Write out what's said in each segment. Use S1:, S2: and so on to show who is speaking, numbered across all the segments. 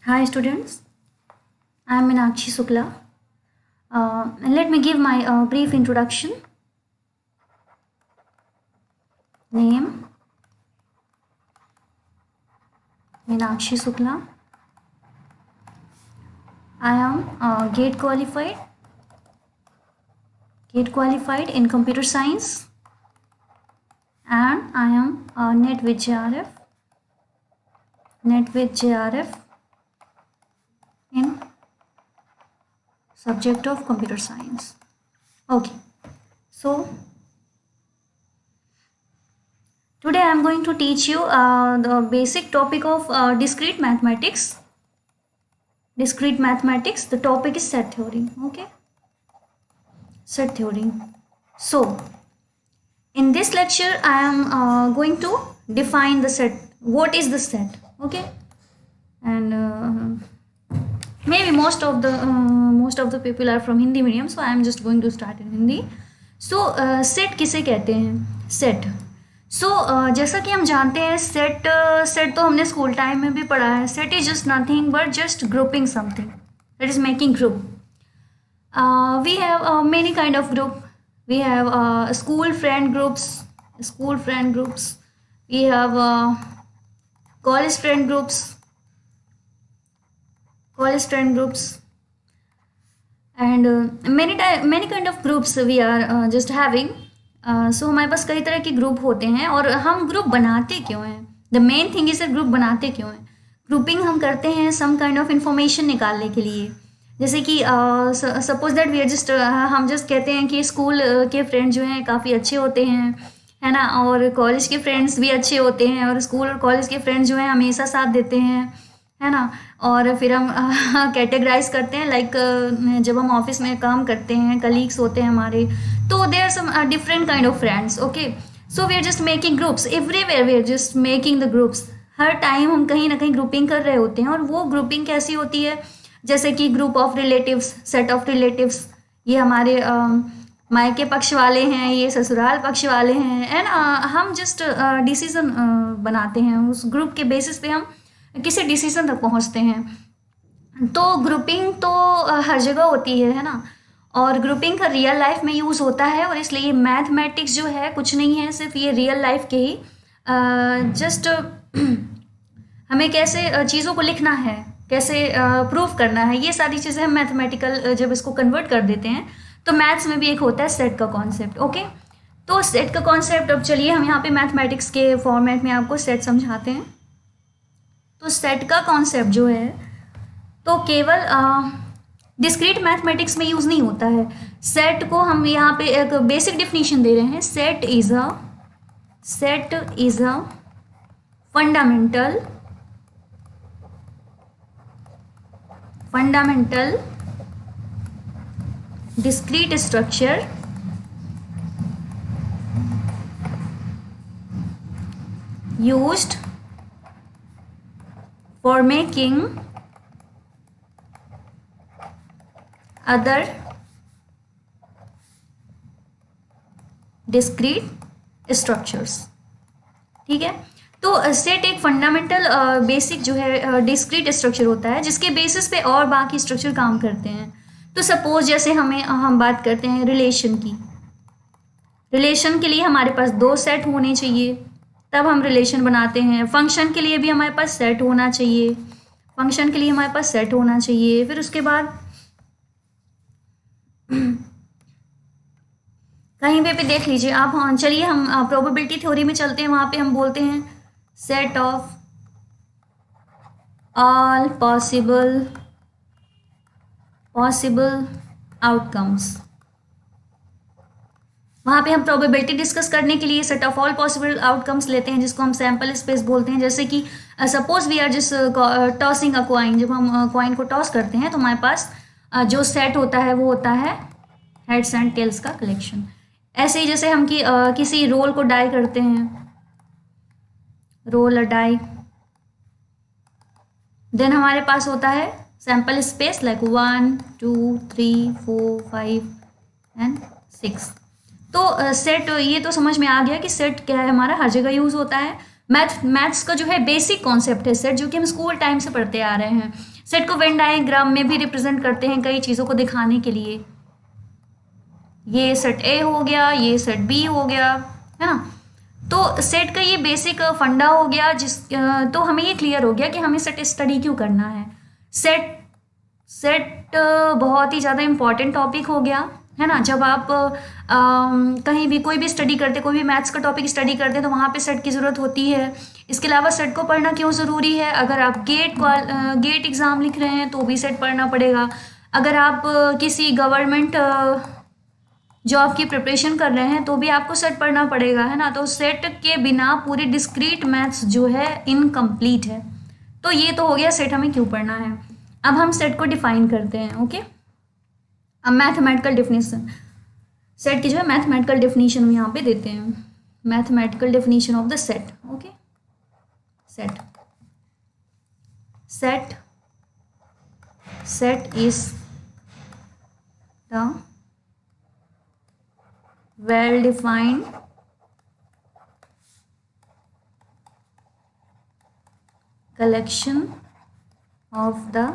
S1: Hi students, I am Meenakshi Sukla. Let me give my brief introduction. Name Meenakshi Sukla. I am gate qualified in computer science, and I am NET with JRF in subject of computer science. Okay, so today I am going to teach you the basic topic of discrete mathematics. The topic is set theory. Okay, set theory. So in this lecture I am going to define the set. What is the set? Okay, and maybe most of the people are from Hindi medium, so I am just going to start in Hindi. So set किसे कहते हैं? Set. सो जैसा कि हम जानते हैं set तो हमने स्कूल टाइम में भी पढ़ा है. Set is just nothing but just grouping something, that is making group. We have many kind of group. We have school friend groups. We have college friend groups. And many kind of groups we are just having. So हमारे पास कई तरह के group होते हैं. और हम group बनाते क्यों हैं? The main thing is group बनाते क्यों हैं? ग्रुपिंग हम करते हैं सम काइंड ऑफ इंफॉर्मेशन निकालने के लिए. जैसे कि suppose that we are just हम जस्ट कहते हैं कि स्कूल के फ्रेंड जो हैं काफ़ी अच्छे होते हैं, है ना, और कॉलेज के फ्रेंड्स भी अच्छे होते हैं, और स्कूल और कॉलेज के फ्रेंड्स जो हैं हमेशा साथ देते हैं, है ना. और फिर हम कैटेगराइज करते हैं लाइक जब हम ऑफिस में काम करते हैं, कलीग्स होते हैं हमारे, तो they are some different kind of friends. Okay, so we are just making groups everywhere. We are just making the groups. हर टाइम हम कहीं ना कहीं ग्रुपिंग कर रहे होते हैं. और वो ग्रुपिंग कैसी होती है? जैसे कि group of relatives, set of relatives. ये हमारे मायके पक्ष वाले हैं, ये ससुराल पक्ष वाले हैं, एंड हम जस्ट डिसीजन बनाते हैं. उस ग्रुप के बेसिस पे हम किसी डिसीजन तक पहुंचते हैं. तो ग्रुपिंग तो हर जगह होती है ना. और ग्रुपिंग का रियल लाइफ में यूज़ होता है, और इसलिए मैथमेटिक्स जो है कुछ नहीं है, सिर्फ ये रियल लाइफ के ही जस्ट हमें कैसे चीज़ों को लिखना है, कैसे प्रूव करना है, ये सारी चीज़ें हम मैथमेटिकल जब इसको कन्वर्ट कर देते हैं तो मैथ्स में भी एक होता है सेट का कॉन्सेप्ट. ओके, तो सेट का कॉन्सेप्ट, अब चलिए हम यहाँ पे मैथमेटिक्स के फॉर्मेट में आपको सेट समझाते हैं. तो सेट का कॉन्सेप्ट जो है तो केवल डिस्क्रीट मैथमेटिक्स में यूज़ नहीं होता है. सेट को हम यहाँ पे एक बेसिक डिफिनीशन दे रहे हैं. Set is a fundamental discrete structure used for making other discrete structures. ठीक है, तो सेट एक फंडामेंटल बेसिक जो है डिस्क्रीट स्ट्रक्चर होता है जिसके बेसिस पे और बाकी स्ट्रक्चर काम करते हैं. तो सपोज जैसे हम बात करते हैं रिलेशन की. रिलेशन के लिए हमारे पास 2 सेट होने चाहिए, तब हम रिलेशन बनाते हैं. फंक्शन के लिए भी हमारे पास सेट होना चाहिए, फिर उसके बाद कहीं पे देख लीजिए आप. हाँ, चलिए हम प्रोबेबिलिटी थ्योरी में चलते हैं. वहाँ पे हम बोलते हैं set of all possible outcomes. वहाँ पे हम प्रोबेबिलिटी डिस्कस करने के लिए set of all possible outcomes लेते हैं, जिसको हम सैम्पल स्पेस बोलते हैं. जैसे कि suppose we are just tossing a coin. जब हम कॉइन को टॉस करते हैं तो हमारे पास जो सेट होता है वो होता है हेड्स एंड टेल्स का कलेक्शन. ऐसे ही जैसे हम किसी रोल को डाई करते हैं, रोल अ डाई, देन हमारे पास होता है सैम्पल स्पेस लाइक 1 2 3 4 5 एंड 6. तो सेट, ये तो समझ में आ गया कि सेट क्या है, हमारा हर जगह यूज़ होता है. मैथ्स का जो है बेसिक कॉन्सेप्ट है सेट, जो कि हम स्कूल टाइम से पढ़ते आ रहे हैं. सेट को वेन डायग्राम में भी रिप्रेजेंट करते हैं कई चीज़ों को दिखाने के लिए। ये सेट ए हो गया, ये सेट बी हो गया, है ना। तो सेट का ये बेसिक फंडा हो गया, तो हमें ये क्लियर हो गया कि हमें सेट स्टडी क्यों करना है। सेट सेट बहुत ही ज़्यादा इम्पॉर्टेंट टॉपिक हो गया, है ना। जब आप कहीं भी कोई भी स्टडी करते, कोई भी मैथ्स का टॉपिक स्टडी करते हैं तो वहाँ पे सेट की ज़रूरत होती है। इसके अलावा सेट को पढ़ना क्यों ज़रूरी है, अगर आप गेट एग्ज़ाम लिख रहे हैं तो भी सेट पढ़ना पड़ेगा। अगर आप किसी गवर्नमेंट जॉब की प्रिपरेशन कर रहे हैं तो भी आपको सेट पढ़ना पड़ेगा, है ना। तो सेट के बिना पूरी डिस्क्रीट मैथ्स जो है इनकम्प्लीट है। तो ये तो हो गया सेट हमें क्यों पढ़ना है। अब हम सेट को डिफाइन करते हैं, ओके। अब मैथमेटिकल डेफिनेशन, सेट की जो है मैथमेटिकल डेफिनेशन हम यहाँ पे देते हैं। Mathematical definition of the set, okay. Set is the well defined collection of the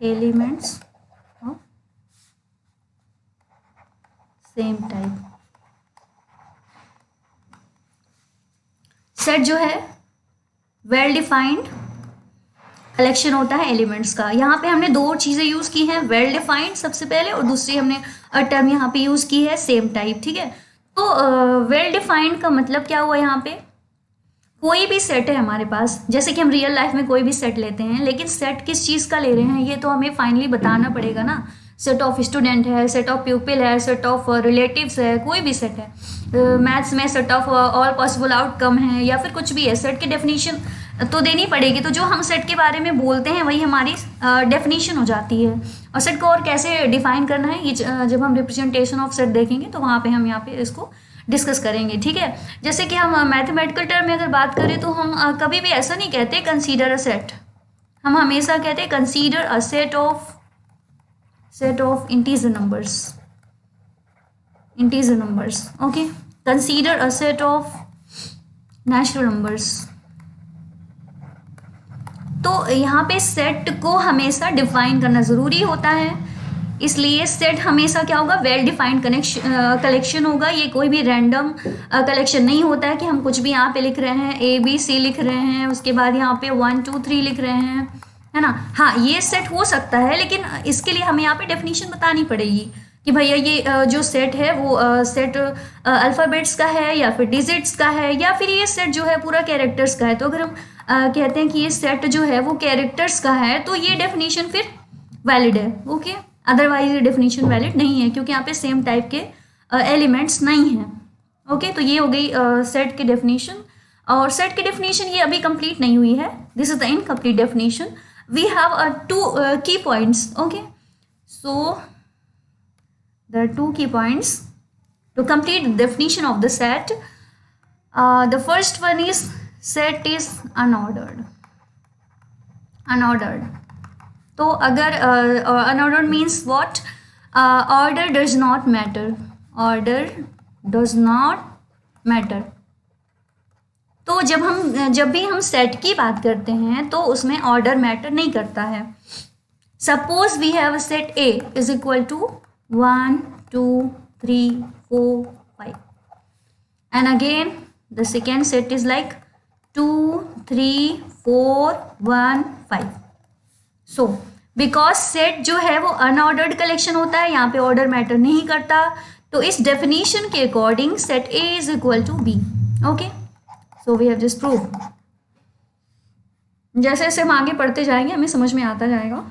S1: elements of same type। Set जो है वेल डिफाइंड कलेक्शन होता है एलिमेंट्स का। यहाँ पे हमने दो चीज़ें यूज़ की हैं, वेल डिफाइंड सबसे पहले, और दूसरी हमने टर्म यहाँ पे यूज़ की है सेम टाइप, ठीक है। तो वेल डिफाइंड का मतलब क्या हुआ, यहाँ पे कोई भी सेट है हमारे पास, जैसे कि हम रियल लाइफ में कोई भी सेट लेते हैं, लेकिन सेट किस चीज़ का ले रहे हैं ये तो हमें फाइनली बताना पड़ेगा ना। सेट ऑफ स्टूडेंट है, सेट ऑफ प्यूपिल है, सेट ऑफ रिलेटिव्स है, कोई भी सेट है। मैथ्स में set of all possible outcome है, या फिर कुछ भी है, सेट की डेफिनेशन तो देनी पड़ेगी। तो जो हम सेट के बारे में बोलते हैं वही हमारी डेफिनेशन हो जाती है। और सेट को और कैसे डिफाइन करना है ये जब हम रिप्रेजेंटेशन ऑफ सेट देखेंगे तो वहाँ पे हम यहाँ पे इसको डिस्कस करेंगे, ठीक है। जैसे कि हम मैथमेटिकल टर्म में अगर बात करें तो हम कभी भी ऐसा नहीं कहते कंसीडर अ सेट, हम हमेशा कहते हैं consider a set of integer numbers, okay. Consider a set of natural numbers. तो यहाँ पे सेट को हमेशा डिफाइन करना ज़रूरी होता है, इसलिए सेट हमेशा क्या होगा, वेल डिफाइंड कलेक्शन होगा। ये कोई भी रैंडम कलेक्शन नहीं होता है कि हम कुछ भी यहाँ पे लिख रहे हैं, ABC लिख रहे हैं, उसके बाद यहाँ पे 1 2 3 लिख रहे हैं, है ना। हाँ, ये सेट हो सकता है, लेकिन इसके लिए हमें यहाँ पे डेफिनेशन बतानी पड़ेगी कि भैया ये जो सेट है वो सेट अल्फ़ाबेट्स का है या फिर डिजिट्स का है, या फिर ये सेट जो है पूरा कैरेक्टर्स का है। तो अगर हम कहते हैं कि ये सेट जो है वो कैरेक्टर्स का है तो ये डेफिनेशन फिर वैलिड है, ओके। अदरवाइज ये डेफिनेशन वैलिड नहीं है, क्योंकि यहाँ पे सेम टाइप के एलिमेंट्स नहीं हैं, ओके। तो ये हो गई सेट की डेफिनेशन। और सेट की डेफिनेशन ये अभी कंप्लीट नहीं हुई है, this is the incomplete definition. We have 2 की points, okay. So there are 2 key points to complete the definition of the set. The first one is set is unordered. तो अगर unordered means what? Order does not matter. तो जब भी हम set की बात करते हैं तो उसमें ऑर्डर मैटर नहीं करता है। Suppose we have a set A is equal to 1 2 3 4 5, and again the second set is like 2 3 4 1 5. so because set जो है वो अनऑर्डर्ड कलेक्शन होता है, यहाँ पे ऑर्डर मैटर नहीं करता, तो इस डेफिनेशन के according set A is equal to B, okay. So we have just prove. जैसे जैसे हम आगे पढ़ते जाएंगे हमें समझ में आता जाएगा।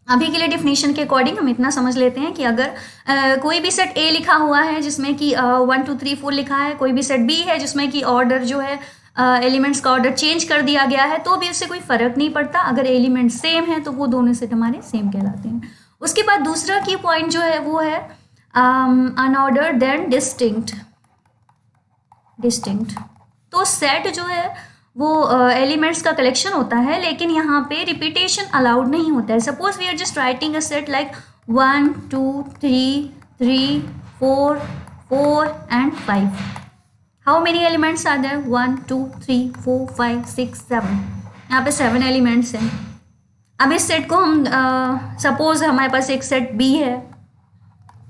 S1: अभी के लिए डेफिनेशन के अकॉर्डिंग हम इतना समझ लेते हैं कि अगर कोई भी सेट A लिखा हुआ है जिसमें कि 1 2 3 4 लिखा है, कोई भी सेट B है जिसमें कि ऑर्डर जो है एलिमेंट्स का ऑर्डर चेंज कर दिया गया है, तो भी उससे कोई फ़र्क नहीं पड़ता। अगर एलिमेंट सेम है तो वो दोनों सेट हमारे सेम कहलाते हैं। उसके बाद दूसरा की पॉइंट जो है वो है अनऑर्डर देन डिस्टिंक्ट। तो सेट जो है वो एलिमेंट्स का कलेक्शन होता है, लेकिन यहाँ पे रिपीटेशन अलाउड नहीं होता है। Suppose we are just writing a set like 1 2 3 3 4 4 and 5. How many elements are there? 1 2 3 4 5 6 7. यहाँ पे 7 एलिमेंट्स हैं। अब इस सेट को हम सपोज हमारे पास एक सेट बी है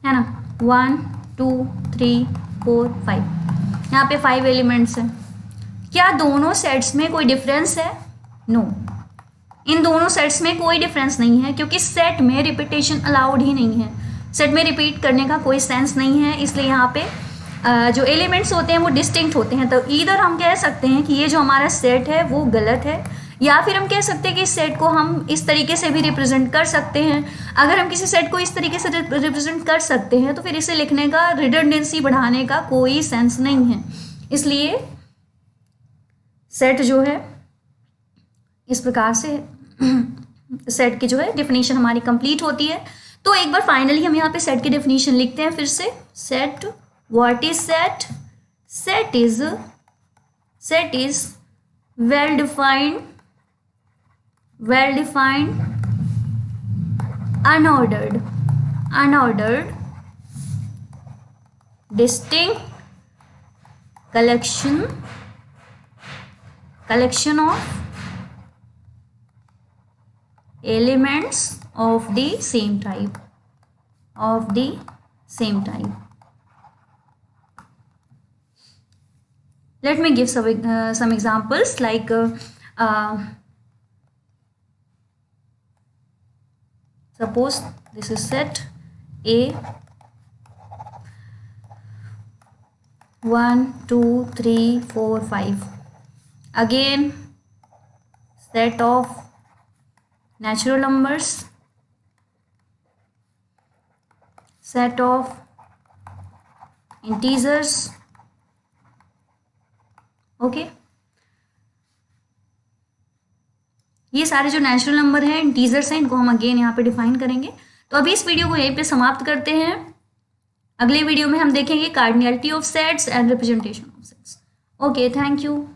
S1: ना, 1 2 3 4 5, यहाँ पे 5 एलिमेंट्स हैं। क्या दोनों सेट्स में कोई डिफरेंस है? नो, इन दोनों सेट्स में कोई डिफरेंस नहीं है, क्योंकि सेट में रिपीटेशन अलाउड ही नहीं है। सेट में रिपीट करने का कोई सेंस नहीं है, इसलिए यहाँ पे जो एलिमेंट्स होते हैं वो डिस्टिंक्ट होते हैं। तो ईदर हम कह सकते हैं कि ये जो हमारा सेट है वो गलत है, या फिर हम कह सकते हैं कि इस सेट को हम इस तरीके से भी रिप्रेजेंट कर सकते हैं। अगर हम किसी सेट को इस तरीके से रिप्रेजेंट कर सकते हैं तो फिर इसे लिखने का, रिडंडेंसी बढ़ाने का कोई सेंस नहीं है। इसलिए सेट जो है इस प्रकार से सेट की जो है डेफिनेशन हमारी कंप्लीट होती है। तो एक बार फाइनली हम यहाँ पे सेट की डेफिनेशन लिखते हैं फिर से। Set, what is set? Set is well defined unordered distinct collection of elements of the same type. Let me give some examples, like suppose this is set A, 1 2 3 4 5. Again, set of natural numbers, set of integers. Okay ये सारे जो natural number हैं, integers हैं, इनको हम again यहाँ पे define करेंगे। तो अभी इस वीडियो को यहीं पे समाप्त करते हैं। अगले वीडियो में हम देखेंगे cardinality of sets and representation of sets. Okay, thank you.